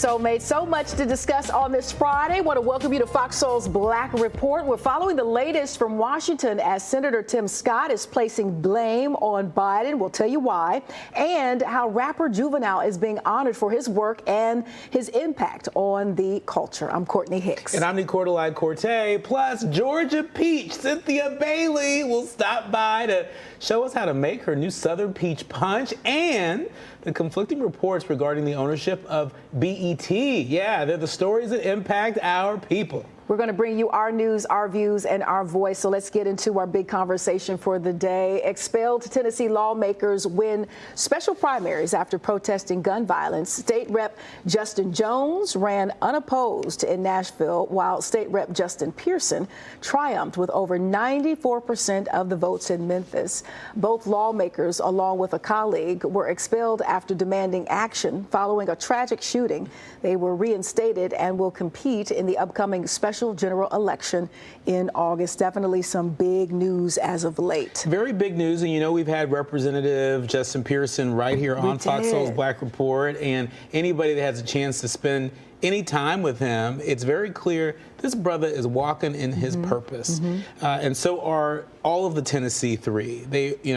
Soulmates. So much to discuss on this Friday. I want to welcome you to Fox Soul's Black Report. We're following the latest from Washington as Senator Tim Scott is placing blame on Biden. We'll tell you why. And how rapper Juvenile is being honored for his work and his impact on the culture. I'm Courtney Hicks. And I'm Nicordelide Corte. Plus, Georgia Peach Cynthia Bailey will stop by to show us how to make her new Southern Peach Punch and the conflicting reports regarding the ownership of BET. Yeah, they're the stories that impact our people. We're going to bring you our news, our views, and our voice. So let's get into our big conversation for the day. Expelled Tennessee lawmakers win special primaries after protesting gun violence. State Rep Justin Jones ran unopposed in Nashville, while State Rep Justin Pearson triumphed with over 94% of the votes in Memphis. Both lawmakers, along with a colleague, were expelled after demanding action following a tragic shooting. They were reinstated and will compete in the upcoming special general election in August. Definitely some big news as of late. Very big news. And, you know, we've had Representative Justin Pearson right here on Fox Soul's Black Report. And anybody that has a chance to spend any time with him, it's very clear this brother is walking in his purpose. And so are all of the Tennessee three.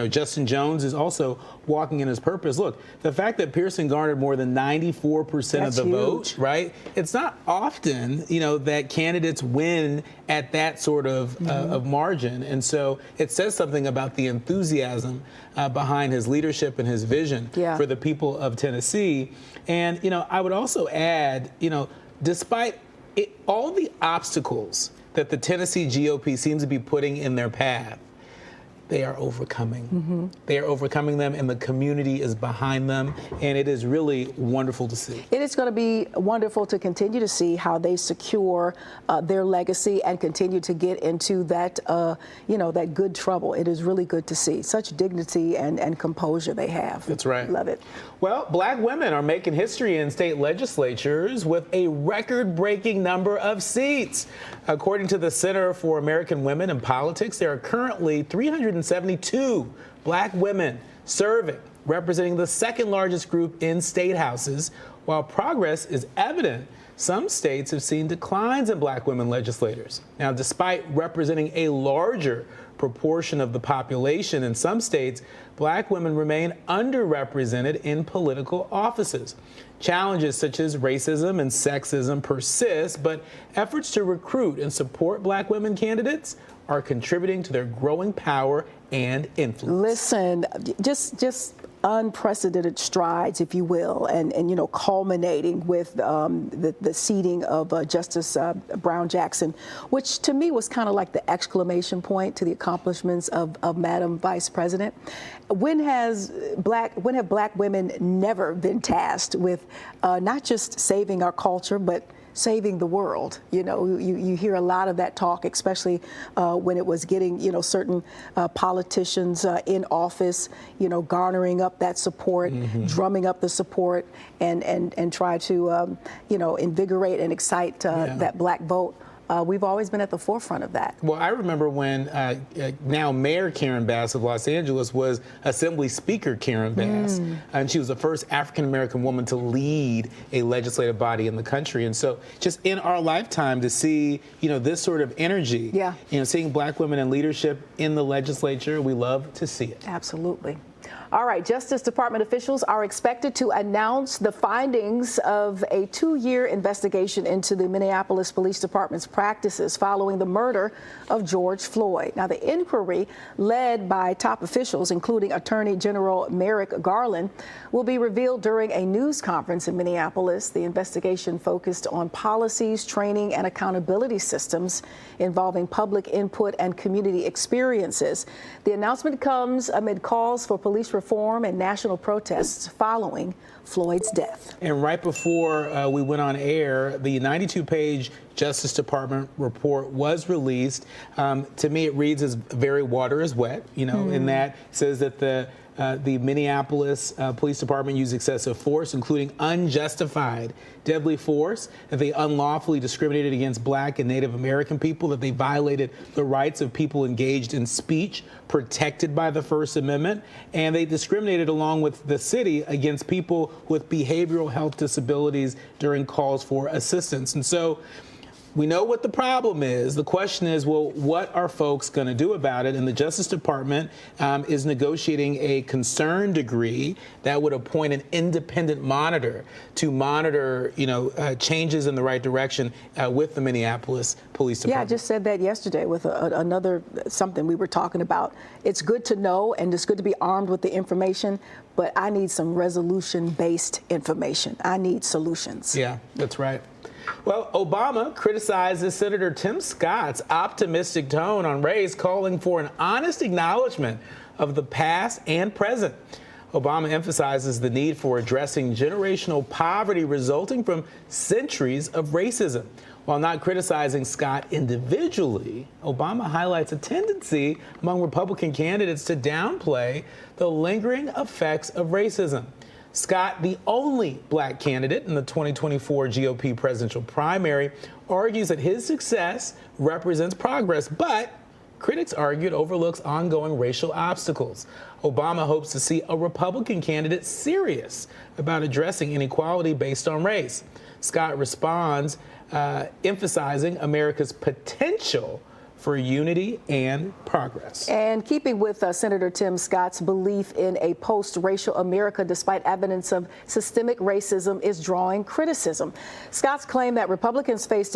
Justin Jones is also walking in his purpose. Look, the fact that Pearson garnered more than 94% of the vote, right? It's not often, that candidates win at that sort of margin. And so it says something about the enthusiasm behind his leadership and his vision for the people of Tennessee. And, I would also add, despite all the obstacles that the Tennessee GOP seems to be putting in their path, they are overcoming. They are overcoming them, and the community is behind them, and it is really wonderful to see. It is going to be wonderful to continue to see how they secure their legacy and continue to get into that, that good trouble. It is really good to see such dignity and composure they have. That's right. Love it. Well, black women are making history in state legislatures with a record-breaking number of seats. According to the Center for American Women in Politics, there are currently 372 black women serving, representing the second largest group in state houses. While progress is evident, some states have seen declines in black women legislators. Now, despite representing a larger proportion of the population in some states, black women remain underrepresented in political offices. Challenges such as racism and sexism persist, but efforts to recruit and support black women candidates are contributing to their growing power and influence. Listen, just unprecedented strides, if you will, and culminating with the seating of Justice Brown Jackson, which to me was kind of like the exclamation point to the accomplishments of Madam Vice President. When have black women never been tasked with not just saving our culture, but saving the world? You hear a lot of that talk, especially when it was getting, certain politicians in office, garnering up that support, drumming up the support, and try to, invigorate and excite that black vote. We've always been at the forefront of that. Well, I remember when now Mayor Karen Bass of Los Angeles was Assembly Speaker Karen Bass, and she was the first African-American woman to lead a legislative body in the country. And so just in our lifetime to see, this sort of energy, seeing black women in leadership in the legislature, we love to see it. Absolutely. All right, Justice Department officials are expected to announce the findings of a 2-year investigation into the Minneapolis Police Department's practices following the murder of George Floyd. Now, the inquiry, led by top officials, including Attorney General Merrick Garland, will be revealed during a news conference in Minneapolis. The investigation focused on policies, training, and accountability systems involving public input and community experiences. The announcement comes amid calls for police reform and national protests following Floyd's death. And right before we went on air, the 92-page Justice Department report was released. To me, it reads as very water is wet, in that it says that the the Minneapolis Police Department used excessive force, including unjustified deadly force, that they unlawfully discriminated against Black and Native American people, that they violated the rights of people engaged in speech protected by the First Amendment, and they discriminated along with the city against people with behavioral health disabilities during calls for assistance. And so we know what the problem is. The question is, well, what are folks going to do about it? And the Justice Department is negotiating a concern decree that would appoint an independent monitor to monitor, changes in the right direction with the Minneapolis Police Department. Yeah, I just said that yesterday with another something we were talking about. It's good to know and it's good to be armed with the information, but I need some resolution-based information. I need solutions. Yeah, that's right. Well, Obama criticizes Senator Tim Scott's optimistic tone on race, calling for an honest acknowledgement of the past and present. Obama emphasizes the need for addressing generational poverty resulting from centuries of racism. While not criticizing Scott individually, Obama highlights a tendency among Republican candidates to downplay the lingering effects of racism. Scott, the only Black candidate in the 2024 GOP presidential primary, argues that his success represents progress, but critics argue it overlooks ongoing racial obstacles. Obama hopes to see a Republican candidate serious about addressing inequality based on race. Scott responds, emphasizing America's potential for unity and progress. And keeping with Senator Tim Scott's belief in a post-racial America despite evidence of systemic racism is drawing criticism. Scott's claim that Republicans face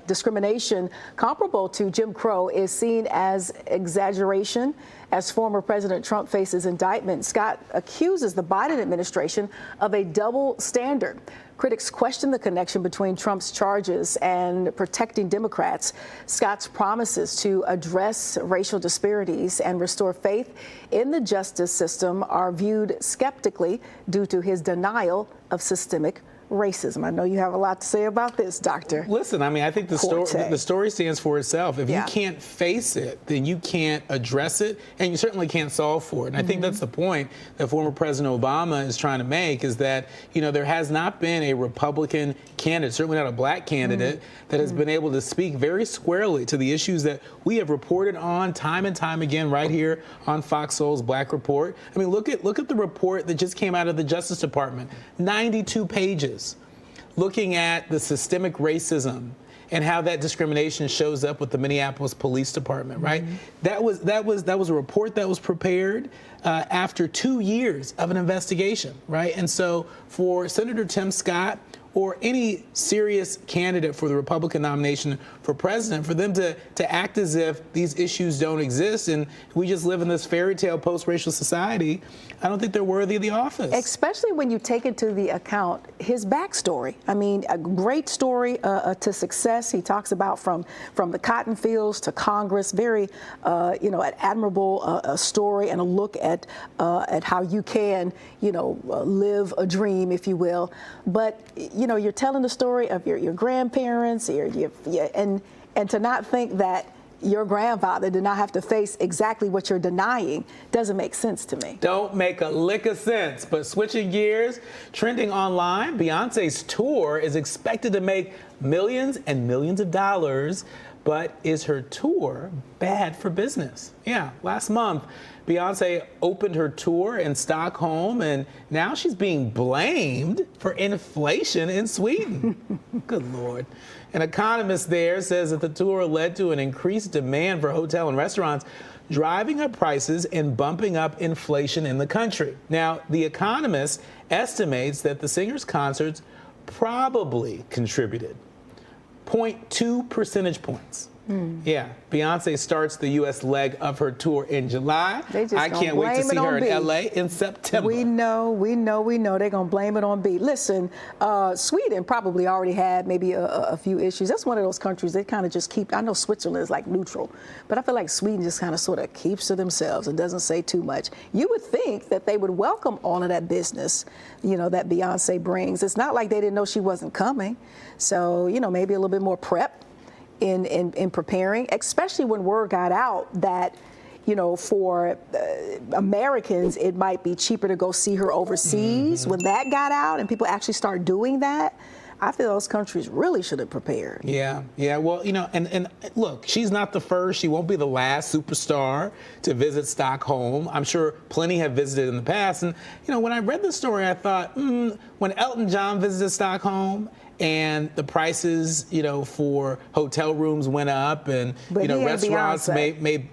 discrimination comparable to Jim Crow is seen as exaggeration. As former President Trump faces indictment, Scott accuses the Biden administration of a double standard. Critics question the connection between Trump's charges and protecting Democrats. Scott's promises to address racial disparities and restore faith in the justice system are viewed skeptically due to his denial of systemic racism. I know you have a lot to say about this, Doctor. Listen, I mean, I think the story stands for itself. If you can't face it, then you can't address it, and you certainly can't solve for it. And I think that's the point that former President Obama is trying to make, is that, there has not been a Republican candidate, certainly not a Black candidate, that has been able to speak very squarely to the issues that we have reported on time and time again right here on Fox Soul's Black Report. I mean, look at the report that just came out of the Justice Department, 92 pages. Looking at the systemic racism and how that discrimination shows up with the Minneapolis Police Department, right? That was a report that was prepared after 2 years of an investigation, right? And so for Senator Tim Scott or any serious candidate for the Republican nomination for president, for them to act as if these issues don't exist and we just live in this fairy tale post-racial society, I don't think they're worthy of the office. Especially when you take into the account his backstory. I mean, a great story to success. He talks about from the cotton fields to Congress, very, an admirable story and a look at how you can, live a dream, if you will. But, you're telling the story of your grandparents, and to not think that your grandfather did not have to face exactly what you're denying doesn't make sense to me. Don't make a lick of sense. But switching gears, trending online, Beyonce's tour is expected to make millions and millions of dollars. But is her tour bad for business? Yeah, last month, Beyonce opened her tour in Stockholm, and now she's being blamed for inflation in Sweden. Good Lord. An economist there says that the tour led to an increased demand for hotel and restaurants, driving up prices and bumping up inflation in the country. Now, The Economist estimates that the singer's concerts probably contributed 0.2 percentage points. Yeah, Beyonce starts the U.S. leg of her tour in July. I can't wait to see her in L.A. in September. We know. They're going to blame it on B. Listen, Sweden probably already had maybe a few issues. That's one of those countries they kind of just keep. I know Switzerland is like neutral, but I feel like Sweden just kind of sort of keeps to themselves and doesn't say too much. You would think that they would welcome all of that business, that Beyonce brings. It's not like they didn't know she wasn't coming. So, maybe a little bit more prep in preparing, especially when word got out that, for Americans, it might be cheaper to go see her overseas. When that got out and people actually start doing that, I feel those countries really should have prepared. Yeah. Well, and look, she's not the first. She won't be the last superstar to visit Stockholm. I'm sure plenty have visited in the past. And, when I read the story, I thought, when Elton John visited Stockholm and the prices, for hotel rooms went up and, restaurants may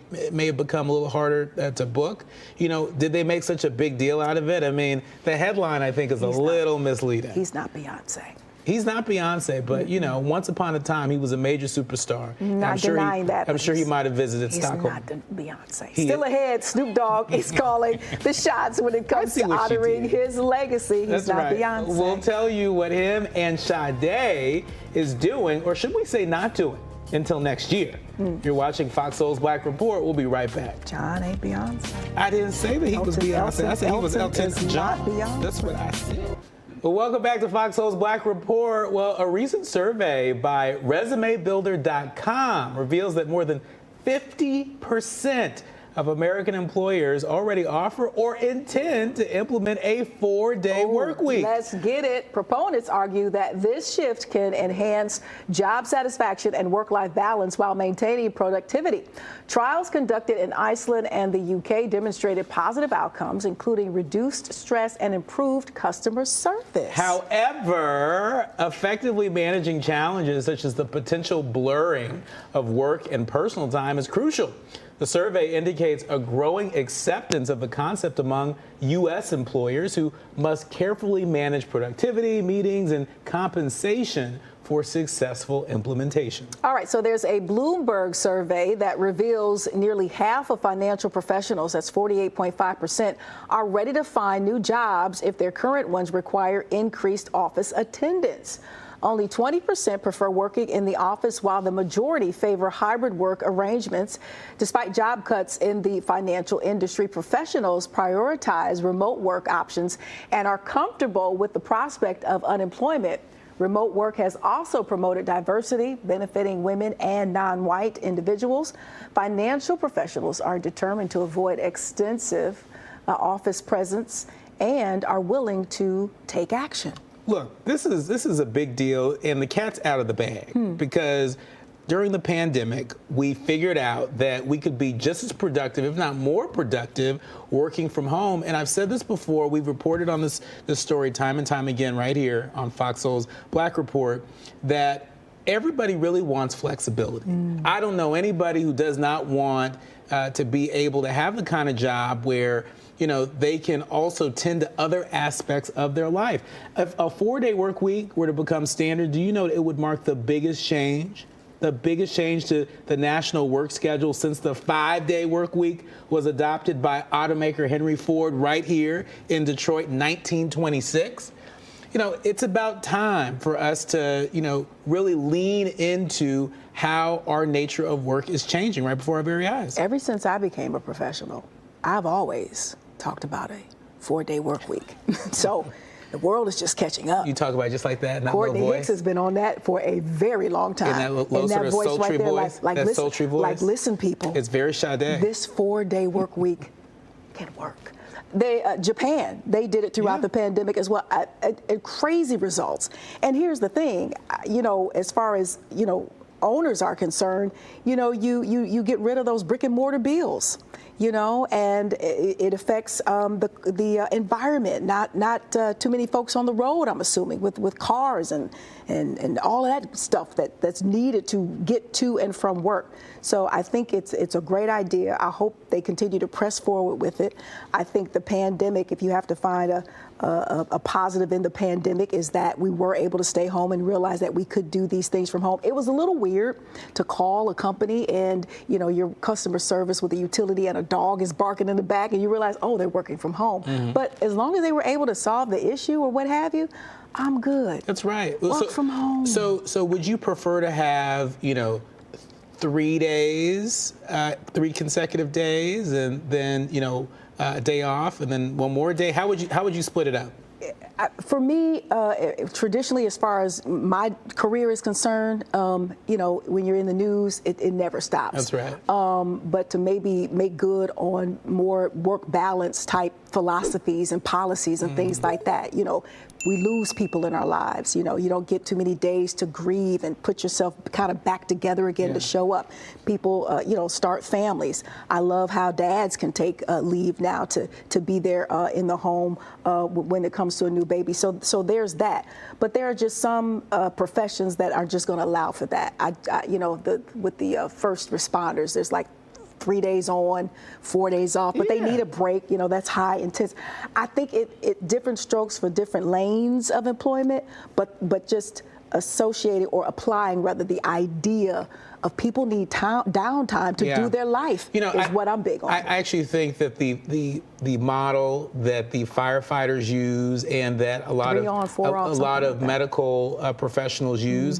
have become a little harder to book, did they make such a big deal out of it? I mean, the headline, I think, is a little misleading. He's not Beyonce. He's not Beyonce, but, once upon a time, he was a major superstar. Not denying that. I'm sure he might have visited Stockholm. He's not Beyonce. Still ahead, Snoop Dogg is calling the shots when it comes to honoring his legacy. He's not Beyonce. We'll tell you what him and Sade is doing, or should we say not doing, until next year. You're watching Fox Soul's Black Report. We'll be right back. John ain't Beyonce. I didn't say that he was Beyonce. I said he was Elton John. That's what I said. Well, welcome back to Fox Soul's Black Report. Well, a recent survey by ResumeBuilder.com reveals that more than 50% of American employers already offer or intend to implement a 4-day work week. Let's get it. Proponents argue that this shift can enhance job satisfaction and work-life balance while maintaining productivity. Trials conducted in Iceland and the UK demonstrated positive outcomes, including reduced stress and improved customer service. However, effectively managing challenges such as the potential blurring of work and personal time is crucial. The survey indicates a growing acceptance of the concept among U.S. employers who must carefully manage productivity, meetings, and compensation for successful implementation. All right, so there's a Bloomberg survey that reveals nearly half of financial professionals, that's 48.5%, are ready to find new jobs if their current ones require increased office attendance. Only 20% prefer working in the office, while the majority favor hybrid work arrangements. Despite job cuts in the financial industry, professionals prioritize remote work options and are comfortable with the prospect of unemployment. Remote work has also promoted diversity, benefiting women and non-white individuals. Financial professionals are determined to avoid extensive office presence and are willing to take action. Look, this is a big deal, and the cat's out of the bag because during the pandemic, we figured out that we could be just as productive, if not more productive, working from home. And I've said this before. We've reported on this story time and time again right here on Fox Soul's Black Report that everybody really wants flexibility. I don't know anybody who does not want to be able to have the kind of job where they can also tend to other aspects of their life. If a 4-day work week were to become standard, do you know it would mark the biggest change to the national work schedule since the 5-day work week was adopted by automaker Henry Ford right here in Detroit in 1926? It's about time for us to, really lean into how our nature of work is changing right before our very eyes. Ever since I became a professional, I've always talked about a 4-day work week. So the world is just catching up. You talk about it just like that, not Courtney little Hicks voice. has been on that for a very long time. In that low sort of sultry voice, like that listen, sultry voice. Like, listen, people. It's very Sade. This 4-day work week can work. Japan, they did it throughout the pandemic as well. Crazy results. And here's the thing, as far as, owners are concerned, you get rid of those brick and mortar bills, and it affects the environment. Not too many folks on the road, I'm assuming, with cars and all of that stuff that's needed to get to and from work. So I think it's a great idea. I hope they continue to press forward with it. I think the pandemic, if you have to find a positive in the pandemic, is that we were able to stay home and realize that we could do these things from home. It was a little weird to call a company and, your customer service with a utility and a dog is barking in the back and you realize, oh, they're working from home. But as long as they were able to solve the issue or what have you, I'm good. That's right. Work from home. So would you prefer to have, 3 days, 3 consecutive days, and then, a day off, and then one more day? How would you split it up? For me, traditionally, as far as my career is concerned, you know, when you're in the news, it never stops. That's right. But to maybe make good on more work balance type philosophies and policies and things like that, you know, we lose people in our lives. You know, you don't get too many days to grieve and put yourself kind of back together again to show up. People, you know, start families. I love how dads can take leave now to be there in the home when it comes to a new baby. So there's that. But there are just some professions that are just going to allow for that. You know, with the first responders, there's like 3 days on, 4 days off, but they need a break. You know, that's high intense. I think it different strokes for different lanes of employment, but just associating or applying rather the idea of people need downtime to do their life, you know, is what I'm big on. I actually think that the model that the firefighters use and that a lot of medical professionals use,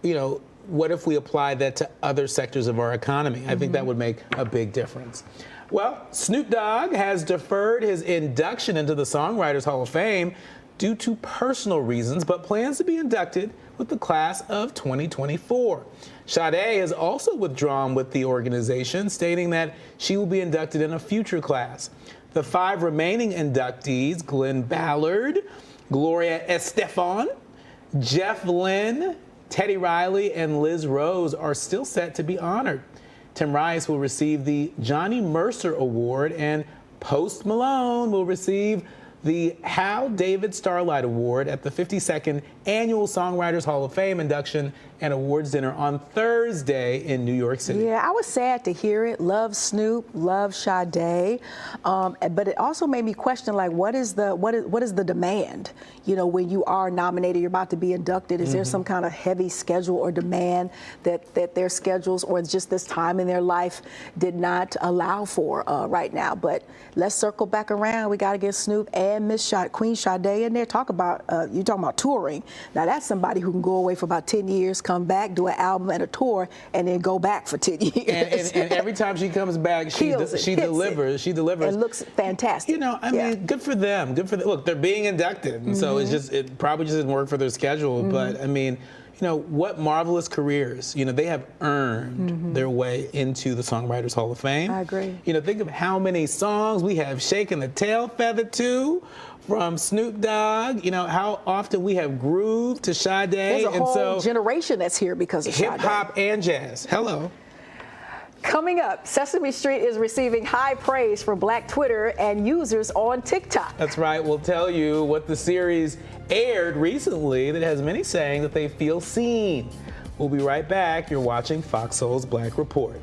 you know, what if we applied that to other sectors of our economy? I think that would make a big difference. Well, Snoop Dogg has deferred his induction into the Songwriters Hall of Fame due to personal reasons, but plans to be inducted with the class of 2024. Sade has also withdrawn with the organization, stating that she will be inducted in a future class. The 5 remaining inductees, Glenn Ballard, Gloria Estefan, Jeff Lynne, Teddy Riley, and Liz Rose are still set to be honored. Tim Rice will receive the Johnny Mercer Award, and Post Malone will receive the Hal David Starlight Award at the 52nd Annual Songwriters Hall of Fame induction and awards dinner on Thursday in New York City. Yeah, I was sad to hear it. Love Snoop, love Sade, but it also made me question, like, what is the demand? You know, when you are nominated, you're about to be inducted. Is there some kind of heavy schedule or demand that their schedules or just this time in their life did not allow for right now? But let's circle back around. We got to get Snoop and Queen Sade in there. Talk about you're talking about touring. Now that's somebody who can go away for about 10 years, come back, do an album and a tour, and then go back for 10 years. And every time she comes back, she delivers. She delivers. And looks fantastic. You know, I mean, good for them. Good for them. Look, they're being inducted, and so it probably just didn't work for their schedule. But I mean, you know, what marvelous careers. You know, they have earned their way into the Songwriters Hall of Fame. I agree. You know, think of how many songs we have shaken the tail feather to from Snoop Dogg. You know, how often we have grooved to Sade. There's a whole generation that's here because of Sade. Hip hop and jazz. Hello. Coming up, Sesame Street is receiving high praise from Black Twitter and users on TikTok. That's right. We'll tell you what the series aired recently that has many saying that they feel seen. We'll be right back. You're watching Fox Soul's Black Report.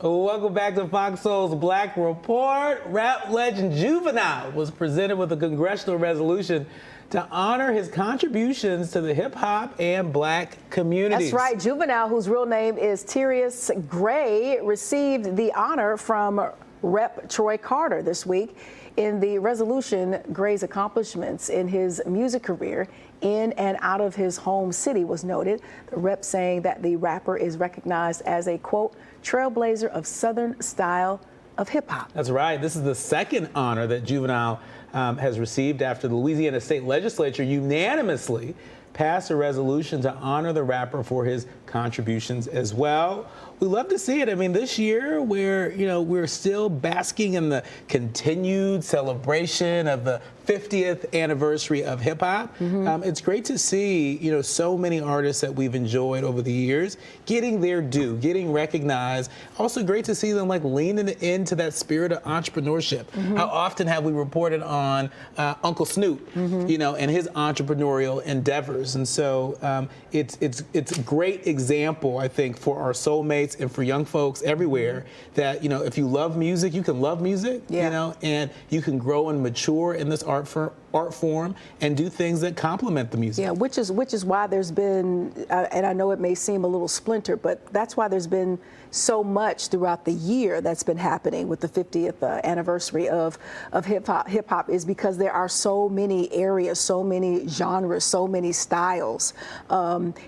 Welcome back to Fox Soul's Black Report. Rap legend Juvenile was presented with a congressional resolution to honor his contributions to the hip-hop and black communities. That's right. Juvenile, whose real name is Tyrius Gray, received the honor from Rep. Troy Carter this week. In the resolution, Gray's accomplishments in his music career in and out of his home city was noted. The rep saying that the rapper is recognized as a, quote, trailblazer of Southern style of hip-hop. That's right. This is the second honor that Juvenile has received after the Louisiana State Legislature unanimously passed a resolution to honor the rapper for his contributions as well. We love to see it. I mean, this year we're still basking in the continued celebration of the 50th anniversary of hip hop. It's great to see, so many artists that we've enjoyed over the years getting their due, getting recognized. Also great to see them leaning into that spirit of entrepreneurship. How often have we reported on Uncle Snoop, and his entrepreneurial endeavors? And so it's a great example, I think, for our soulmates and for young folks everywhere that, if you love music, you can love music, and you can grow and mature in this art form and do things that complement the music. Yeah, which is why there's been, and I know it may seem a little splinter, but that's why there's been so much throughout the year that's been happening with the 50th anniversary of hip hop is because there are so many areas, so many genres, so many styles.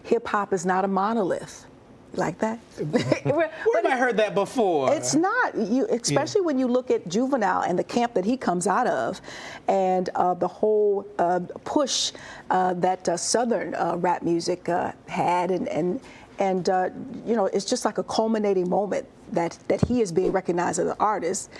Hip hop is not a monolith. Like that? Where have I heard that before? It's not. Especially when you look at Juvenile and the camp that he comes out of, and the whole push that Southern rap music had, and it's just like a culminating moment that he is being recognized as an artist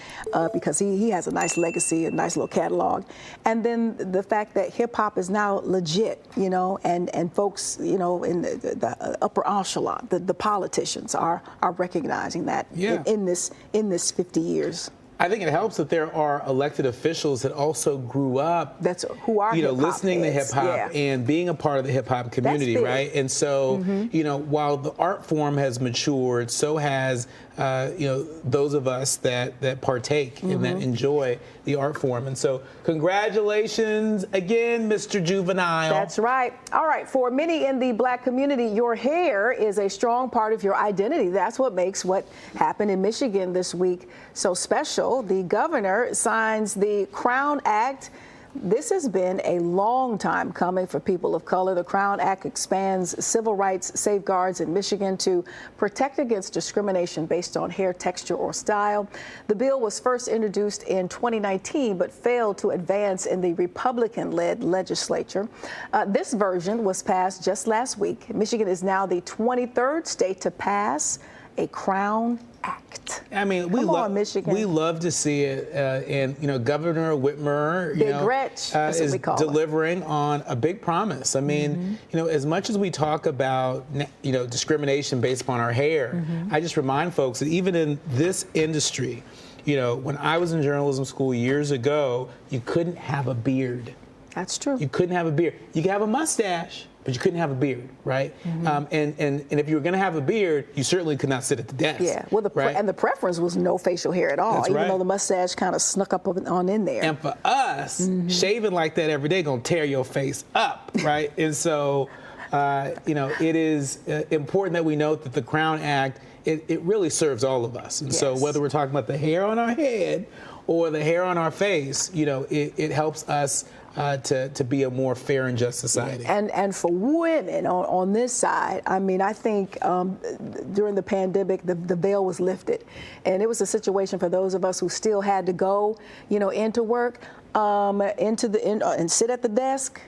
because he has a nice legacy, a nice little catalog. And then the fact that hip hop is now legit, and folks, in the upper echelon, the politicians are recognizing that in this 50 years. I think it helps that there are elected officials that also grew up, who are listening to hip hop yeah. and being a part of the hip hop community, right? And so, while the art form has matured, so has those of us that partake and that enjoy the art form. And so, congratulations again, Mr. Juvenile. That's right. All right. For many in the Black community, your hair is a strong part of your identity. That's what makes what happened in Michigan this week so special. The governor signs the Crown Act. This has been a long time coming for people of color. The Crown Act expands civil rights safeguards in Michigan to protect against discrimination based on hair texture or style. The bill was first introduced in 2019, but failed to advance in the Republican-led legislature. This version was passed just last week. Michigan is now the 23rd state to pass a Crown Act. I mean, we love to see it, and Governor Whitmer, is delivering on a big promise. I mean, as much as we talk about discrimination based upon our hair, I just remind folks that even in this industry, when I was in journalism school years ago, you couldn't have a beard. That's true. You couldn't have a beard. You could have a mustache, but you couldn't have a beard, right? And if you were going to have a beard, you certainly could not sit at the desk. Yeah, well, and the preference was no facial hair at all, even though the mustache kind of snuck up on in there. And for us, shaving like that every day gonna tear your face up, right? And so, it is important that we note that the Crown Act, it really serves all of us. And so whether we're talking about the hair on our head or the hair on our face, it helps us to be a more fair and just society. And for women on this side, I mean, I think during the pandemic, the veil was lifted. And it was a situation for those of us who still had to go, into work, and sit at the desk.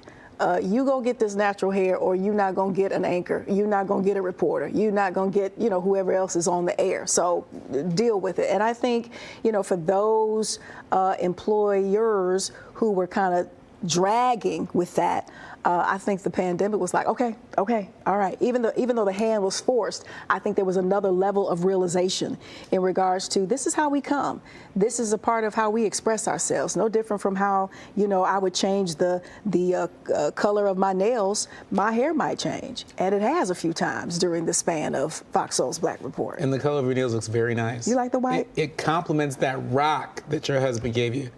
You gonna get this natural hair, or you're not gonna get an anchor. You're not gonna get a reporter. You're not gonna get, whoever else is on the air. So deal with it. And I think, for those employers who were kind of dragging with that, I think the pandemic was like, okay, all right. Even though the hand was forced, I think there was another level of realization in regards to this is how we come. This is a part of how we express ourselves. No different from how I would change the color of my nails. My hair might change, and it has a few times during the span of FOXSOUL's Black Report. And the color of your nails looks very nice. You like the white? It complements that rock that your husband gave you.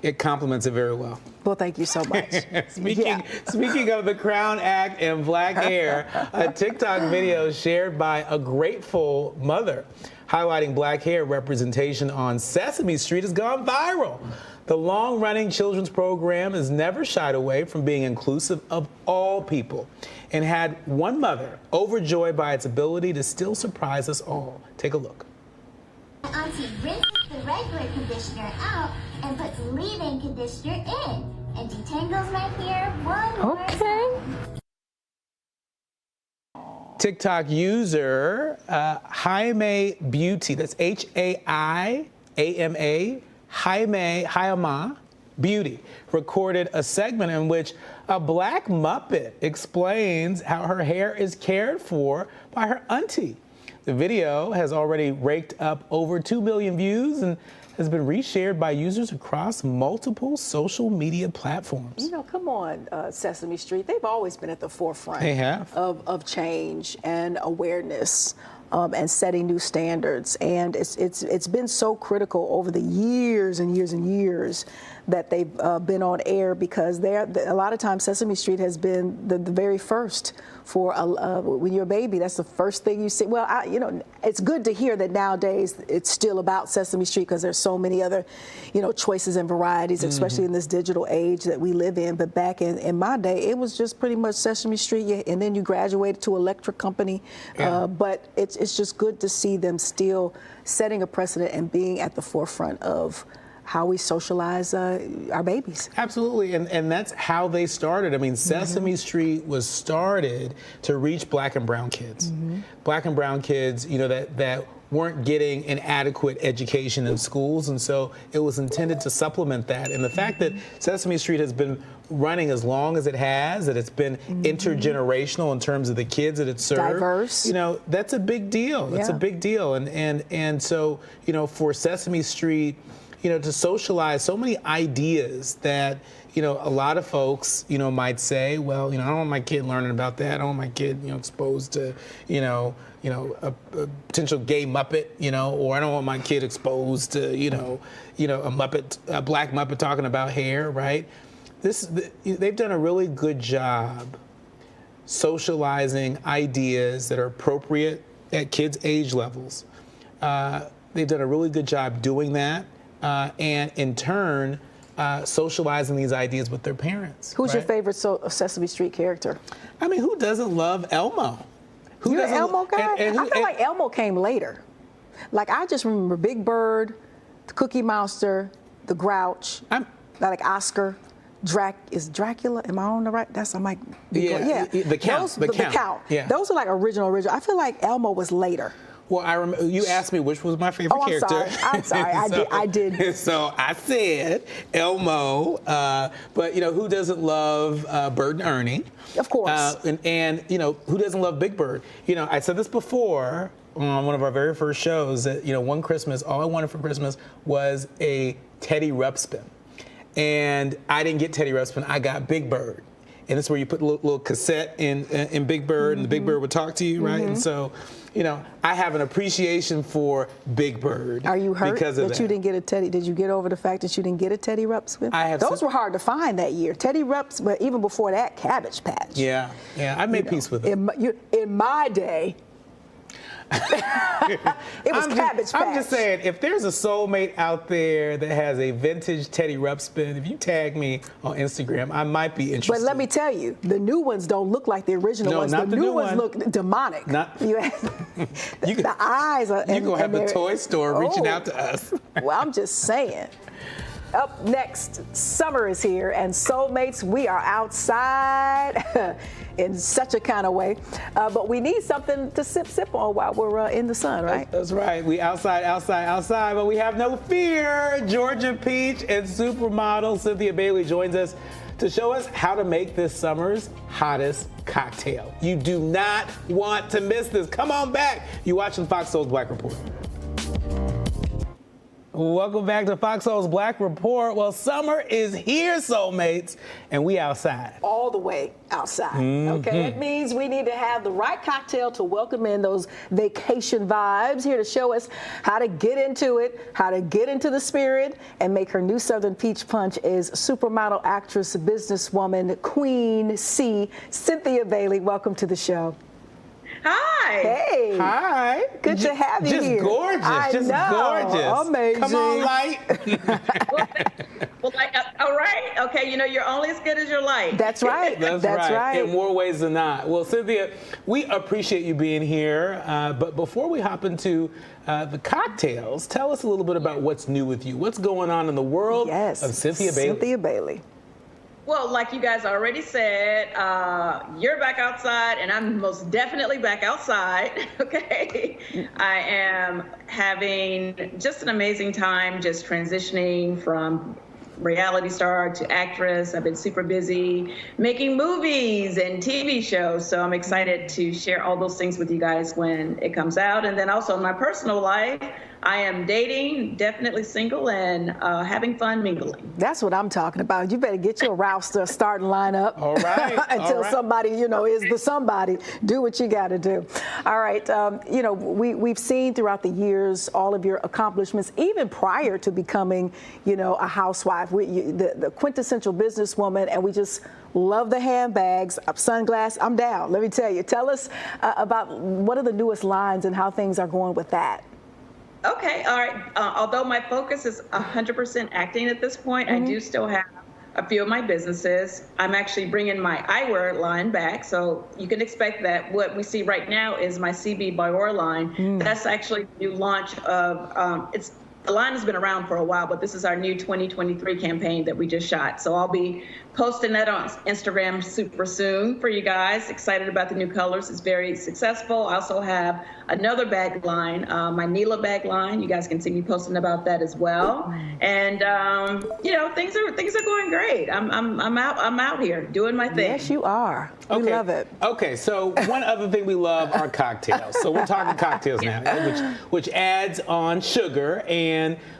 It complements it very well. Well, thank you so much. Speaking of the Crown Act and black hair, a TikTok video shared by a grateful mother highlighting black hair representation on Sesame Street has gone viral. The long-running children's program has never shied away from being inclusive of all people and had one mother overjoyed by its ability to still surprise us all. Take a look. Auntie rinses the regular conditioner out and puts leave-in conditioner in and detangles my hair one more time. TikTok user Jaime Beauty, that's H-A-I-A-M-A, Jaime Beauty, recorded a segment in which a black Muppet explains how her hair is cared for by her auntie. The video has already raked up over 2 million views and has been reshared by users across multiple social media platforms. Come on, Sesame Street. They've always been at the forefront they have. Of change and awareness and setting new standards. And it's been so critical over the years and years and years that they've been on air, because a lot of times Sesame Street has been the very first for when you're a baby. That's the first thing you see. Well, it's good to hear that nowadays it's still about Sesame Street, because there's so many other, choices and varieties, especially in this digital age that we live in. But back in my day, it was just pretty much Sesame Street, and then you graduated to Electric Company. Yeah. But it's just good to see them still setting a precedent and being at the forefront of how we socialize our babies. Absolutely, and that's how they started. I mean, Sesame Street was started to reach Black and brown kids. Black and brown kids, that weren't getting an adequate education in schools, and so it was intended to supplement that. And the fact that Sesame Street has been running as long as it has, that it's been intergenerational in terms of the kids that it served. Diverse. That's a big deal. That's a big deal. And so, for Sesame Street, to socialize so many ideas that, a lot of folks, might say, well, I don't want my kid learning about that. I don't want my kid, exposed to, a potential gay Muppet, or I don't want my kid exposed to, a black Muppet talking about hair, right? They've done a really good job socializing ideas that are appropriate at kids' age levels. They've done a really good job doing that. And in turn, socializing these ideas with their parents. Who's your favorite Sesame Street character? I mean, who doesn't love Elmo? You're an Elmo guy? I feel like Elmo came later. Like, I just remember Big Bird, the Cookie Monster, the Grouch, like Oscar. Is Dracula? Am I on the right? I might be going. Yeah. The Count. The Count. Yeah. Those are like original. I feel like Elmo was later. Well, I remember you asked me which was my favorite character. I'm sorry. I did. So I said Elmo, but who doesn't love Bert and Ernie? Of course. And who doesn't love Big Bird? I said this before on one of our very first shows that one Christmas, all I wanted for Christmas was a Teddy Ruxpin, and I didn't get Teddy Ruxpin. I got Big Bird. And this is where you put a little cassette in Big Bird, and the Big Bird would talk to you, right? And so, I have an appreciation for Big Bird. Are you hurt because of that you didn't get a Teddy? Did you get over the fact that you didn't get a Teddy Ruxpin? Those were hard to find that year. Teddy Ruxpin, but even before that, Cabbage Patch. Yeah, I made peace with it. In my day, it was Cabbage Patch. I'm just saying, if there's a soulmate out there that has a vintage Teddy Ruxpin, if you tag me on Instagram, I might be interested. But let me tell you, the new ones don't look like the original ones. Not the new ones look demonic. The eyes are. You're going to have the toy store reaching out to us. Well, I'm just saying. Up next, summer is here, and soulmates, we are outside in such a kind of way. But we need something to sip on while we're in the sun, right? That's right. We outside, but we have no fear. Georgia Peach and supermodel Cynthia Bailey joins us to show us how to make this summer's hottest cocktail. You do not want to miss this. Come on back. You're watching Fox Soul's Black Report. Welcome back to Fox Soul's Black Report. Well, summer is here, soulmates, and we outside. All the way outside. Okay, it means we need to have the right cocktail to welcome in those vacation vibes. Here to show us how to get into it, how to get into the spirit, and make her new Southern Peach Punch is supermodel, actress, businesswoman, Queen C, Cynthia Bailey. Welcome to the show. Hi. Hey. Hi. Good to have you just here. Gorgeous. I just know. gorgeous. Amazing. Come on, light. All right. Okay, you're only as good as your light. That's right. That's right. In more ways than not. Well, Cynthia, we appreciate you being here. But before we hop into the cocktails, tell us a little bit about what's new with you. What's going on in the world of Cynthia Bailey? Cynthia Bailey. Well, like you guys already said, you're back outside, and I'm most definitely back outside, okay? I am having just an amazing time just transitioning from reality star to actress. I've been super busy making movies and TV shows, so I'm excited to share all those things with you guys when it comes out. And then also in my personal life, I am dating, definitely single, and having fun mingling. That's what I'm talking about. You better get your roster starting lineup. All right. Until somebody, is the somebody. Do what you got to do. All right. We've seen throughout the years all of your accomplishments, even prior to becoming, a housewife. The quintessential businesswoman, and we just love the handbags, sunglasses. I'm down. Let me tell you. Tell us about what are the newest lines and how things are going with that. Okay, all right. Although my focus is 100% acting at this point, I do still have a few of my businesses. I'm actually bringing my eyewear line back, so you can expect that. What we see right now is my CB Bayor line. That's actually the new launch of, the line has been around for a while, but this is our new 2023 campaign that we just shot. So I'll be posting that on Instagram super soon for you guys. Excited about the new colors. It's very successful. I also have another bag line, my Neela bag line. You guys can see me posting about that as well. And things are going great. I'm out here doing my thing. Yes, you are. We love it. Okay, so one other thing we love are cocktails. So we're talking cocktails now, which adds on sugar, and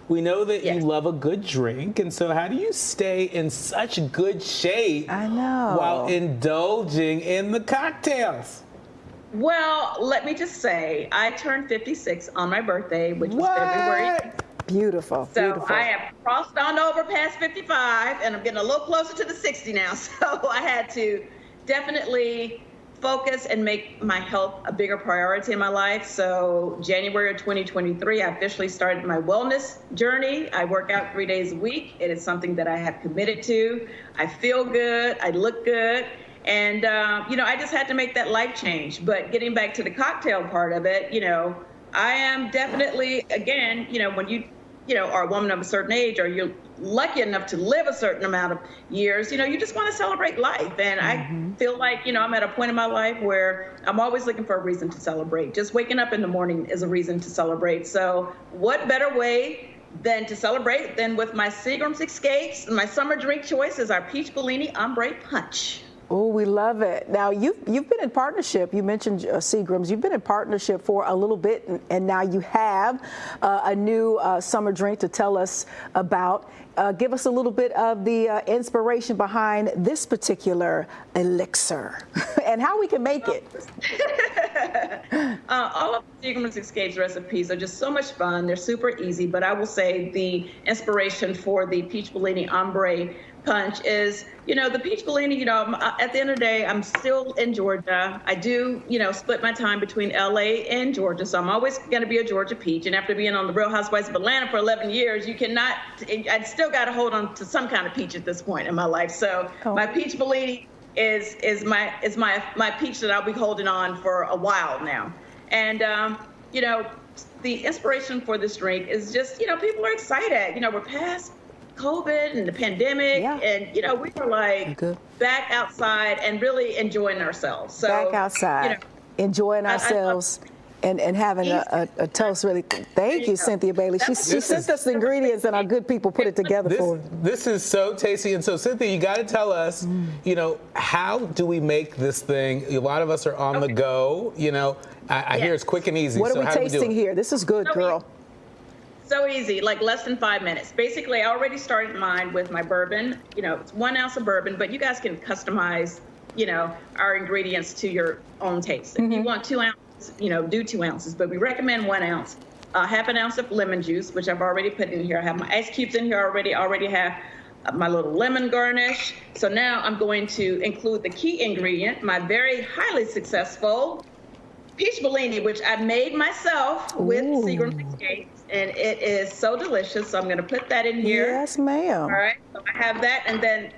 we know that you love a good drink. And so how do you stay in such good shape while indulging in the cocktails? Well, let me just say, I turned 56 on my birthday, which was February. Beautiful. So beautiful. I have crossed on over past 55, and I'm getting a little closer to the 60 now. So I had to definitely focus and make my health a bigger priority in my life. So January of 2023, I officially started my wellness journey. I work out 3 days a week. It is something that I have committed to. I feel good. I look good. And, I just had to make that life change. But getting back to the cocktail part of it, I am definitely, again, when you are a woman of a certain age, or you're lucky enough to live a certain amount of years, you just want to celebrate life. And I feel like, I'm at a point in my life where I'm always looking for a reason to celebrate. Just waking up in the morning is a reason to celebrate. So what better way than to celebrate than with my Seagram's Escapes? My summer drink choice is our Peach Bellini Ombre Punch. Oh, we love it. Now, you've been in partnership. You mentioned Seagram's. You've been in partnership for a little bit, and now you have a new summer drink to tell us about. Give us a little bit of the inspiration behind this particular elixir and how we can make it. All of Seagram's Escapes recipes are just so much fun. They're super easy, but I will say the inspiration for the Peach Bellini Ombre Punch is, the Peach Bellini, at the end of the day, I'm still in Georgia. I do, split my time between LA and Georgia. So I'm always going to be a Georgia peach. And after being on the Real Housewives of Atlanta for 11 years, I still got to hold on to some kind of peach at this point in my life. So my Peach Bellini is my peach that I'll be holding on for a while now. And, the inspiration for this drink is just, people are excited. We're past COVID and the pandemic, and we were like back outside and really enjoying ourselves. So back outside, enjoying ourselves, and having a toast. Really, thank you, Cynthia Bailey. She sent us the ingredients, and our good people put it together for us. This is so tasty, and so Cynthia, you got to tell us, how do we make this thing? A lot of us are on the go. I hear it's quick and easy. What are we tasting here? This is good, girl. So easy, like less than 5 minutes. Basically, I already started mine with my bourbon. It's 1 ounce of bourbon, but you guys can customize, our ingredients to your own taste. If you want 2 ounces, do 2 ounces, but we recommend 1 ounce. Half an ounce of lemon juice, which I've already put in here. I have my ice cubes in here already. I already have my little lemon garnish. So now I'm going to include the key ingredient, my very highly successful Peach Bellini, which I made myself with Seagram's Escapes. And it is so delicious. So I'm going to put that in here. Yes, ma'am. All right. So I have that. And then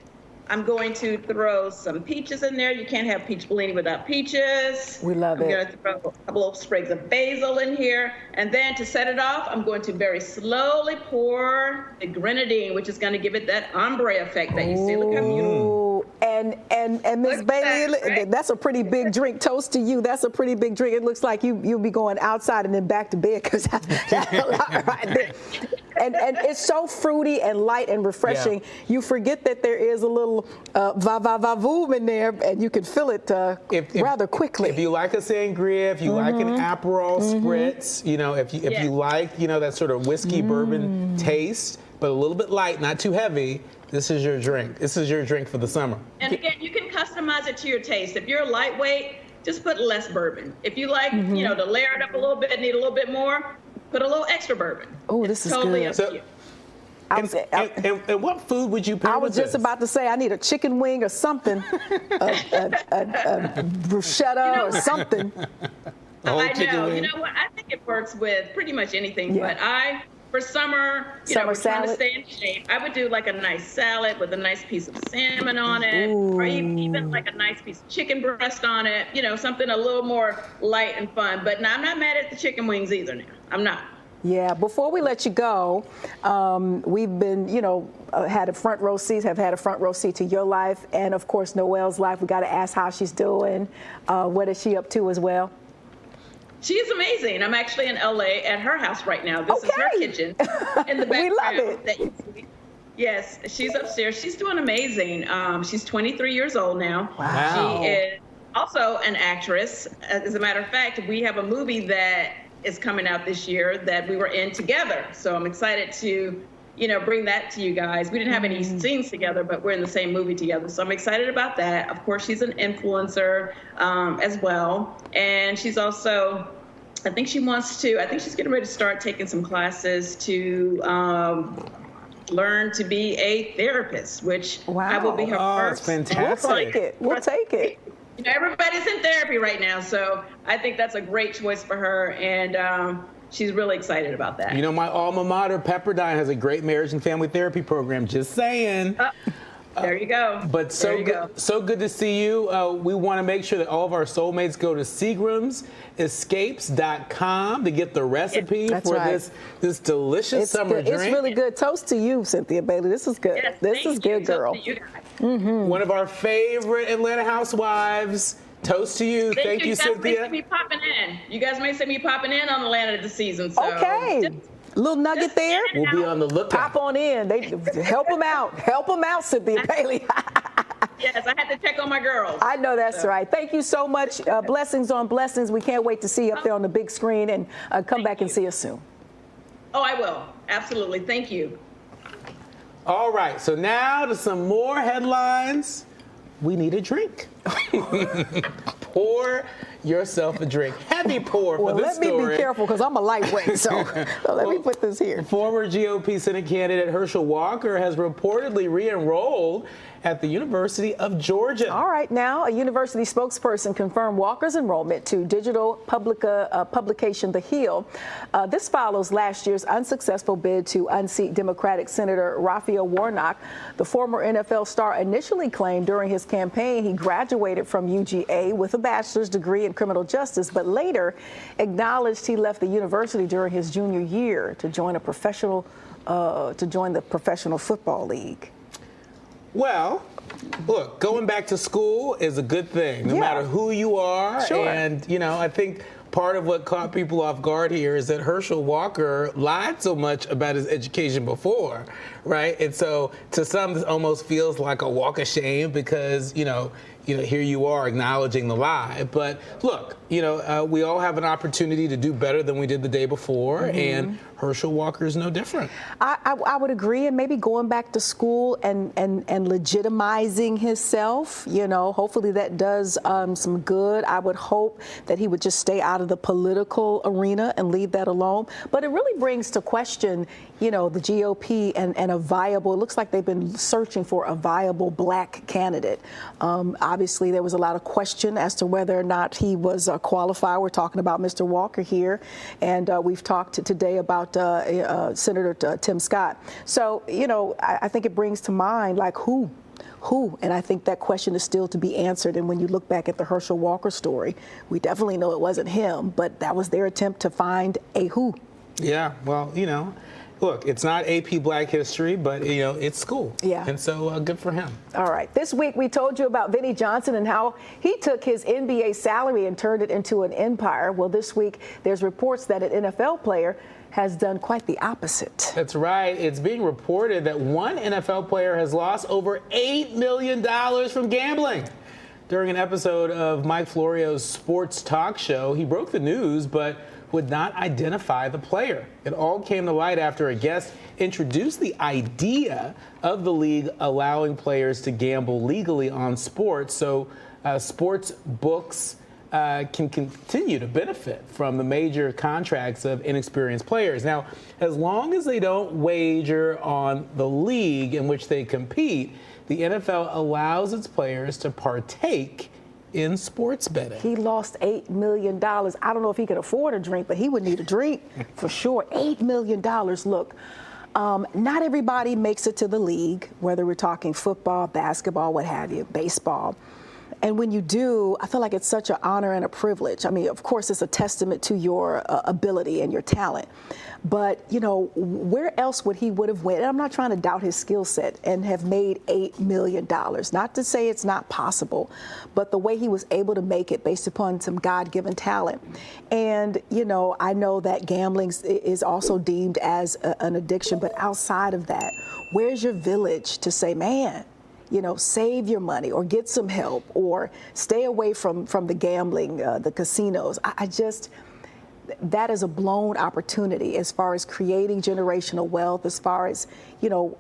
I'm going to throw some peaches in there. You can't have Peach Bellini without peaches. We love it. I'm going to throw a couple of sprigs of basil in here. And then to set it off, I'm going to very slowly pour the grenadine, which is going to give it that ombre effect that you see. Look how beautiful. And Miss Bailey, right? That's a pretty big drink. Toast to you. That's a pretty big drink. It looks like you'll be going outside and then back to bed because that's a lot right there. and it's so fruity and light and refreshing. Yeah. You forget that there is a little va-va-va-voom in there, and you can feel it rather quickly. If you like a sangria, if you like an Aperol spritz, you know, if you like, you know, that sort of whiskey bourbon taste, but a little bit light, not too heavy, this is your drink. This is your drink for the summer. And again, you can customize it to your taste. If you're lightweight, just put less bourbon. If you like, you know, to layer it up a little bit, need a little bit more, put a little extra bourbon. Oh, this is totally good. Up to you. And what food would you pair with was just about to say I need a chicken wing or something, a bruschetta or something. I know. You know what? I think it works with pretty much anything. But for summer, you know, we're trying to stay in shape. I would do like a nice salad with a nice piece of salmon on it, or even like a nice piece of chicken breast on it. You know, something a little more light and fun. But now I'm not mad at the chicken wings either. Now I'm not. Yeah, before we let you go, we've been, you know, have had a front row seat to your life and, of course, Noelle's life. We got to ask how she's doing. What is she up to as well? She is amazing. I'm actually in LA at her house right now. This is her kitchen in the background. We love it. That you see. Yes, she's upstairs. She's doing amazing. She's 23 years old now. Wow. She is also an actress. As a matter of fact, we have a movie that is coming out this year that we were in together. So I'm excited to, you know, bring that to you guys. We didn't have any scenes together, but we're in the same movie together. So I'm excited about that. Of course, she's an influencer as well. And she's also, I think she's getting ready to start taking some classes to learn to be a therapist, which I will be her first. Fantastic. We'll take it. You know, everybody's in therapy right now, so I think that's a great choice for her, and she's really excited about that. You know, my alma mater, Pepperdine, has a great marriage and family therapy program. Just saying. There you go. But so good to see you. We want to make sure that all of our soulmates go to SeagramsEscapes.com to get the recipe for this delicious summer drink. It's really good. Toast to you, Cynthia Bailey. This is good. Yes, this is good, girl. Toast to you guys. One of our favorite Atlanta housewives. Toast to you. Thank you, Cynthia. You guys may see me popping in on Atlanta this season. So okay. Little nugget there. We'll be on the lookout. Pop on in. They help them out. Help them out, Cynthia Bailey. Yes, I had to check on my girls. I know that's right. Thank you so much. Blessings on blessings. We can't wait to see you up there on the big screen, and come back and see us soon. Oh, I will. Absolutely. Thank you. All right. So now to some more headlines. We need a drink. Pour yourself a drink. Heavy pour for this story. Well, let me be careful because I'm a lightweight, so let me put this here. Former GOP Senate candidate Herschel Walker has reportedly re-enrolled at the University of Georgia. All right, now a university spokesperson confirmed Walker's enrollment to digital publication The Hill. This follows last year's unsuccessful bid to unseat Democratic Senator Raphael Warnock. The former NFL star initially claimed during his campaign he graduated from UGA with a bachelor's degree in criminal justice, but later acknowledged he left the university during his junior year to join the professional football league. Well, look, going back to school is a good thing, no matter who you are. Sure. And, you know, I think part of what caught people off guard here is that Herschel Walker lied so much about his education before, right? And so to some, this almost feels like a walk of shame because, you know, here you are acknowledging the lie. But look, we all have an opportunity to do better than we did the day before, and Herschel Walker is no different. I would agree, and maybe going back to school and legitimizing himself, hopefully that does some good. I would hope that he would just stay out of the political arena and leave that alone. But it really brings to question, the GOP and a viable, it looks like they've been searching for a viable black candidate. Obviously, there was a lot of question as to whether or not he was qualified. We're talking about Mr. Walker here, and we've talked today about Senator Tim Scott. So, I think it brings to mind, like, who? And I think that question is still to be answered. And when you look back at the Herschel Walker story, we definitely know it wasn't him, but that was their attempt to find a who. Yeah, well, look, it's not AP Black History, but, it's school. Yeah. And so good for him. All right. This week, we told you about Vinnie Johnson and how he took his NBA salary and turned it into an empire. Well, this week, there's reports that an NFL player has done quite the opposite. That's right. It's being reported that one NFL player has lost over $8 million from gambling. During an episode of Mike Florio's sports talk show, he broke the news, but would not identify the player. It all came to light after a guest introduced the idea of the league allowing players to gamble legally on sports, so sports books can continue to benefit from the major contracts of inexperienced players. Now, as long as they don't wager on the league in which they compete, the NFL allows its players to partake in sports betting. He lost $8 million. I don't know if he could afford a drink, but he would need a drink for sure. $8 million. Look, not everybody makes it to the league, whether we're talking football, basketball, what have you, baseball. And when you do, I feel like it's such an honor and a privilege. I mean, of course, it's a testament to your ability and your talent. But, where else would he have went? And I'm not trying to doubt his skill set and have made $8 million. Not to say it's not possible, but the way he was able to make it based upon some God-given talent. And, I know that gambling is also deemed as an addiction. But outside of that, where's your village to say, man, save your money or get some help or stay away from the gambling, the casinos. That is a blown opportunity as far as creating generational wealth, as far as,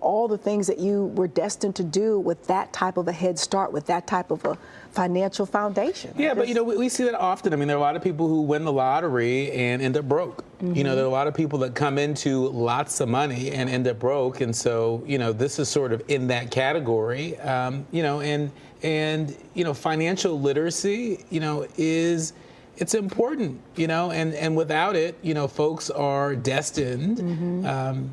all the things that you were destined to do with that type of a head start, with that type of a financial foundation. Yeah, but, we see that often. I mean, there are a lot of people who win the lottery and end up broke. Mm-hmm. There are a lot of people that come into lots of money and end up broke. And so, this is sort of in that category, and financial literacy, it's important, and without it, folks are destined, mm-hmm.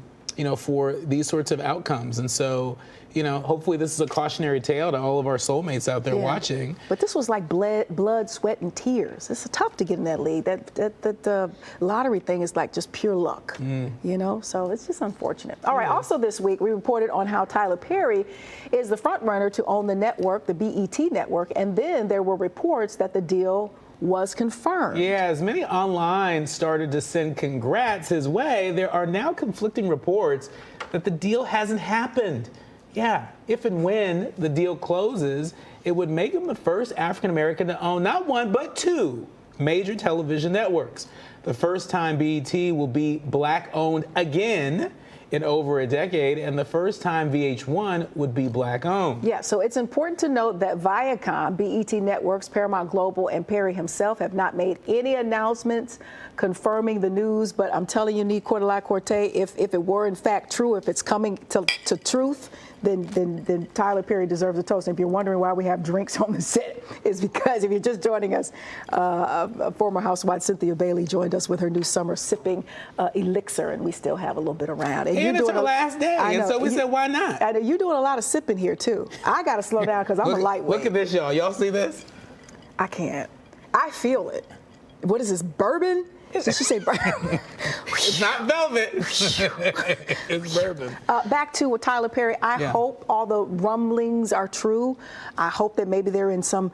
For these sorts of outcomes. And so, hopefully this is a cautionary tale to all of our soulmates out there watching. But this was like blood, sweat, and tears. It's tough to get in that league. That lottery thing is like just pure luck, so it's just unfortunate. All right, also this week, we reported on how Tyler Perry is the front runner to own the network, the BET network, and then there were reports that the deal was confirmed. Yeah, as many online started to send congrats his way, there are now conflicting reports that the deal hasn't happened. Yeah, if and when the deal closes, it would make him the first African American to own not one, but two major television networks. The first time BET will be Black-owned again in over a decade, and the first time VH1 would be Black-owned. Yeah, so it's important to note that Viacom, BET Networks, Paramount Global, and Perry himself have not made any announcements confirming the news, but I'm telling you, Corte, if it were in fact true, if it's coming to truth, then Tyler Perry deserves a toast. And if you're wondering why we have drinks on the set, it's because if you're just joining us, former housewife Cynthia Bailey joined us with her new summer sipping elixir, and we still have a little bit around. And it's our last day, and so we said, why not? I know you're doing a lot of sipping here too. I got to slow down because I'm a lightweight. Look at this, y'all. Y'all see this? I can't. I feel it. What is this, bourbon? Did she say bourbon? It's not velvet. It's bourbon. Back to Tyler Perry. I hope all the rumblings are true. I hope that maybe they're in some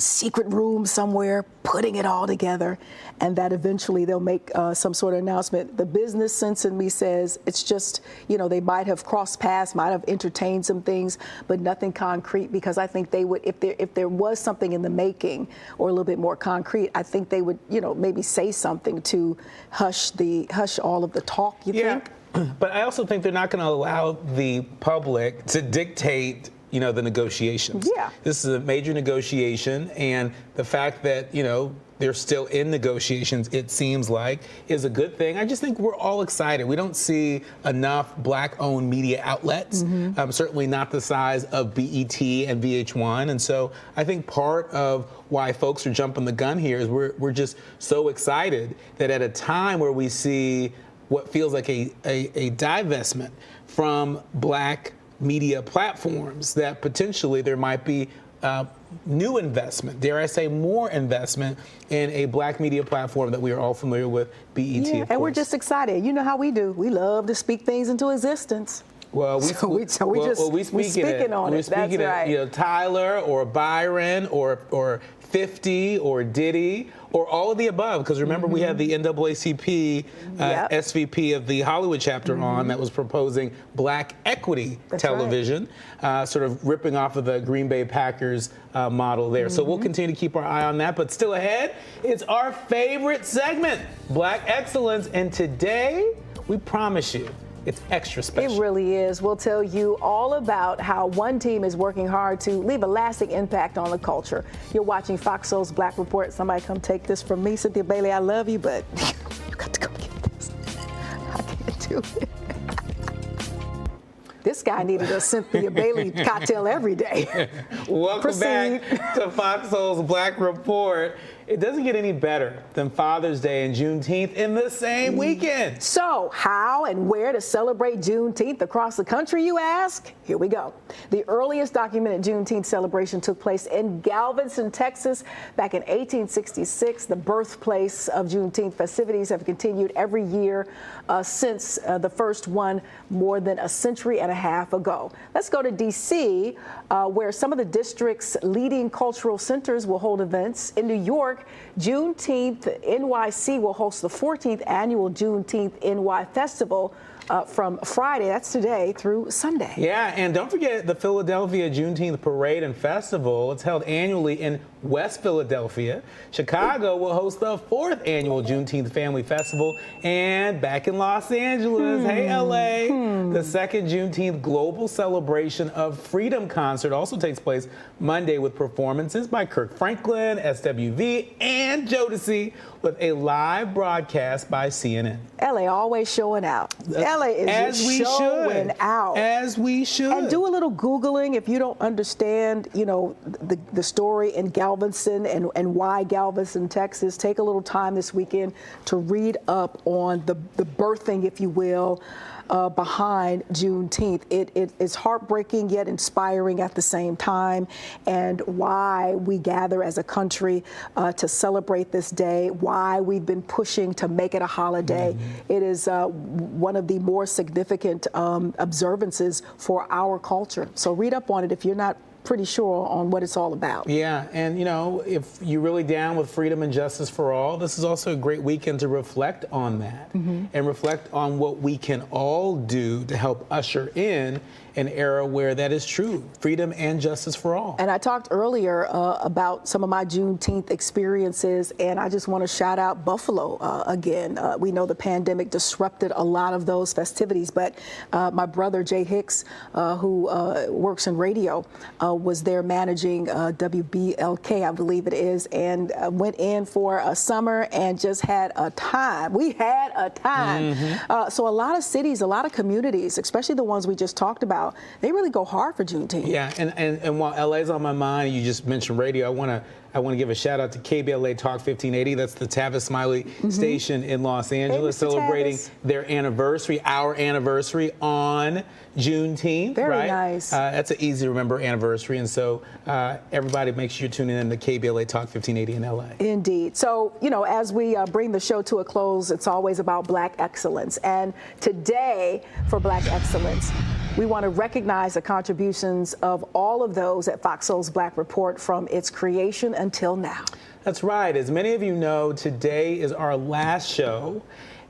secret room somewhere putting it all together, and that eventually they'll make some sort of announcement. The business sense in me says it's just, they might have crossed paths, might have entertained some things, but nothing concrete, because I think they would, if there was something in the making or a little bit more concrete, I think they would, maybe say something to hush all of the talk, you think? But I also think they're not going to allow the public to dictate the negotiations. Yeah. This is a major negotiation, and the fact that, they're still in negotiations, it seems like, is a good thing. I just think we're all excited. We don't see enough Black-owned media outlets, certainly not the size of BET and VH1. And so I think part of why folks are jumping the gun here is we're just so excited that at a time where we see what feels like a divestment from Black media platforms, that potentially there might be new investment, dare I say more investment, in a black media platform that we are all familiar with, BET, yeah, and we're just excited. You know how we do. We love to speak things into existence. Well, we're speaking on it. That's right. You know, Tyler or Byron or 50 or Diddy or all of the above, because remember we had the NAACP SVP of the Hollywood chapter on that was proposing black equity television, sort of ripping off of the Green Bay Packers model there. So we'll continue to keep our eye on that. But still ahead, it's our favorite segment, Black Excellence. And today, we promise you, it's extra special. It really is. We'll tell you all about how one team is working hard to leave a lasting impact on the culture. You're watching Fox Soul's Black Report. Somebody come take this from me. Cynthia Bailey, I love you, but you got to come get this. I can't do it. This guy needed a Cynthia Bailey cocktail every day. Welcome back to Fox Soul's Black Report. It doesn't get any better than Father's Day and Juneteenth in the same weekend. So how and where to celebrate Juneteenth across the country, you ask? Here we go. The earliest documented Juneteenth celebration took place in Galveston, Texas, back in 1866. The birthplace of Juneteenth festivities have continued every year since the first one more than a century and a half ago. Let's go to D.C., where some of the district's leading cultural centers will hold events. In New York, Juneteenth NYC will host the 14th annual Juneteenth NY Festival from Friday, that's today, through Sunday. Yeah, and don't forget the Philadelphia Juneteenth Parade and Festival. It's held annually in West Philadelphia. Chicago will host the 4th annual Juneteenth Family Festival. And back in Los Angeles, hey LA, the 2nd Juneteenth Global Celebration of Freedom concert also takes place Monday with performances by Kirk Franklin, SWV, and Jodeci, with a live broadcast by CNN. LA always showing out. LA is showing out. As we should. And do a little Googling if you don't understand, you know, the story in Galveston and why Galveston, Texas. Take a little time this weekend to read up on the birthing, if you will, behind Juneteenth. It is heartbreaking yet inspiring at the same time, and why we gather as a country to celebrate this day, why we've been pushing to make it a holiday. It is one of the more significant observances for our culture. So read up on it if you're not pretty sure on what it's all about. Yeah, and you know, if you're really down with freedom and justice for all, this is also a great weekend to reflect on that and reflect on what we can all do to help usher in an era where that is true, freedom and justice for all. And I talked earlier about some of my Juneteenth experiences, and I just want to shout out Buffalo again. We know the pandemic disrupted a lot of those festivities, but my brother Jay Hicks, who works in radio, was there managing WBLK, I believe it is, and went in for a summer and just had a time. We had a time. So a lot of cities, a lot of communities, especially the ones we just talked about, they really go hard for Juneteenth. Yeah, and while LA's on my mind, you just mentioned radio, I want to give a shout out to KBLA Talk 1580. That's the Tavis Smiley station in Los Angeles, celebrating their anniversary, our anniversary on Juneteenth. Very nice. That's an easy to remember anniversary, and so everybody make sure you're tuning in to KBLA Talk 1580 in LA. Indeed. So, you know, as we bring the show to a close, it's always about Black excellence. And today, for Black excellence, we want to recognize the contributions of all of those at Fox Soul's Black Report from its creation until now. That's right. As many of you know, today is our last show,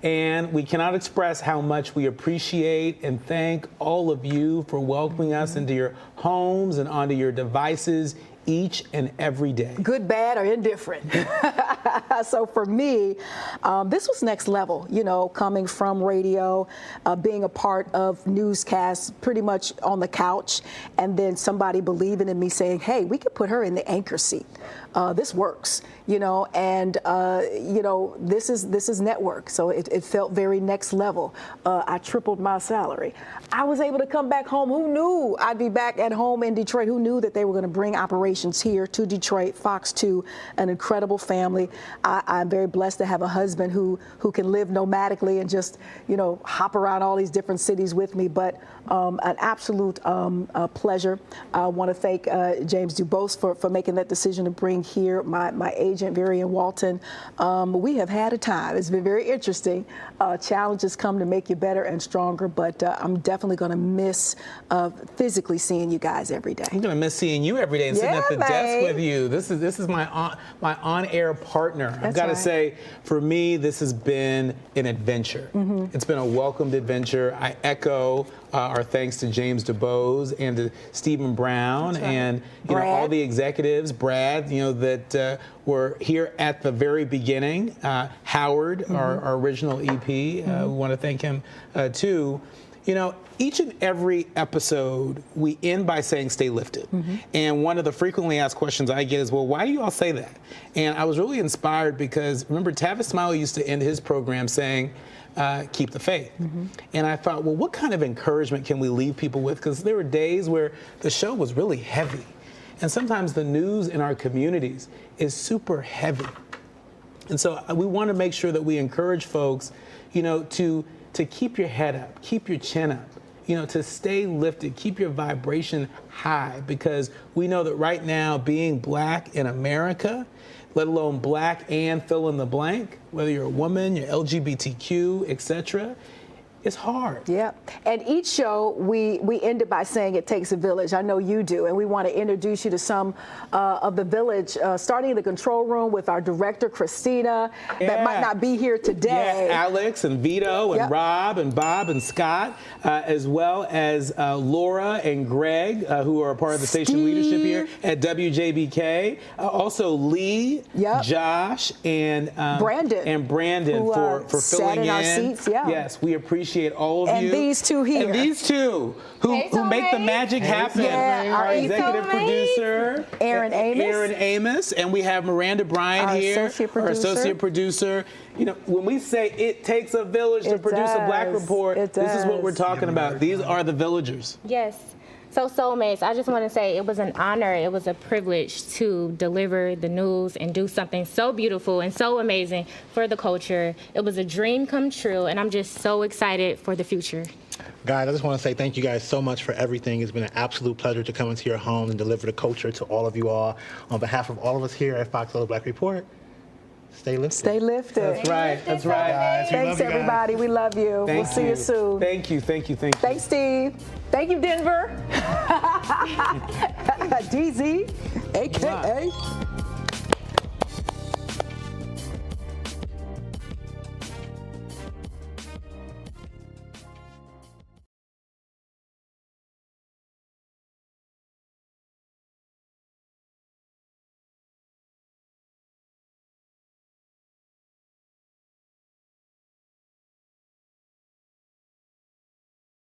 and we cannot express how much we appreciate and thank all of you for welcoming us into your homes and onto your devices each and every day. Good, bad, or indifferent. So for me, this was next level, you know, coming from radio, being a part of newscasts pretty much on the couch, and then somebody believing in me saying, hey, we could put her in the anchor seat. This works, you know, and, you know, this is network. So it felt very next level. I tripled my salary. I was able to come back home. Who knew I'd be back at home in Detroit? Who knew that they were going to bring Operation stations here to Detroit, Fox 2, an incredible family. I'm very blessed to have a husband who can live nomadically and just, hop around all these different cities with me, but an absolute pleasure. I want to thank James Dubose for making that decision to bring here my agent, Varian Walton. We have had a time. It's been very interesting. Challenges come to make you better and stronger, but I'm definitely going to miss physically seeing you guys every day. I'm going to miss seeing you every day and sitting at the desk with you. This is my on-air partner. I've got to say, for me, this has been an adventure. It's been a welcomed adventure. I echo our thanks to James Dubose and to Stephen Brown and all the executives, Brad, that were here at the very beginning. Howard, our original EP, we want to thank him too. Each and every episode, we end by saying, stay lifted. And one of the frequently asked questions I get is, well, why do you all say that? And I was really inspired because, remember, Tavis Smiley used to end his program saying, keep the faith. And I thought, well, what kind of encouragement can we leave people with? Because there were days where the show was really heavy. And sometimes the news in our communities is super heavy. And so we want to make sure that we encourage folks, to keep your head up, keep your chin up, to stay lifted, keep your vibration high, because we know that right now being Black in America, let alone Black and fill in the blank, whether you're a woman, you're LGBTQ, etc., it's hard. Yeah, and each show we end it by saying it takes a village. I know you do, and we want to introduce you to some of the village, starting in the control room with our director, Christina, that might not be here today. Yeah, Alex and Vito and Rob and Bob and Scott, as well as Laura and Greg, who are a part of the station leadership here at WJBK. Also Lee, Josh, and Brandon who, for filling in. Our seats, Yes, we appreciate all of you. And these two here. And these two who make the magic happen. Our executive producer, Aaron Amos. And we have Miranda Bryan here, our associate producer. When we say it takes a village to produce a Black Report, this is what we're talking about. These are the villagers. Yes. So Soulmates, I just want to say it was an honor, it was a privilege to deliver the news and do something so beautiful and so amazing for the culture. It was a dream come true, and I'm just so excited for the future. Guys, I just want to say thank you guys so much for everything. It's been an absolute pleasure to come into your home and deliver the culture to all of you all. On behalf of all of us here at FOXSOUL Black Report, stay lifted. Stay lifted. That's right. That's right. Guys, thanks, everybody. We love you. We'll see you soon. Thank you. Thanks, Steve. Thank you, Denver. DZ, a.k.a.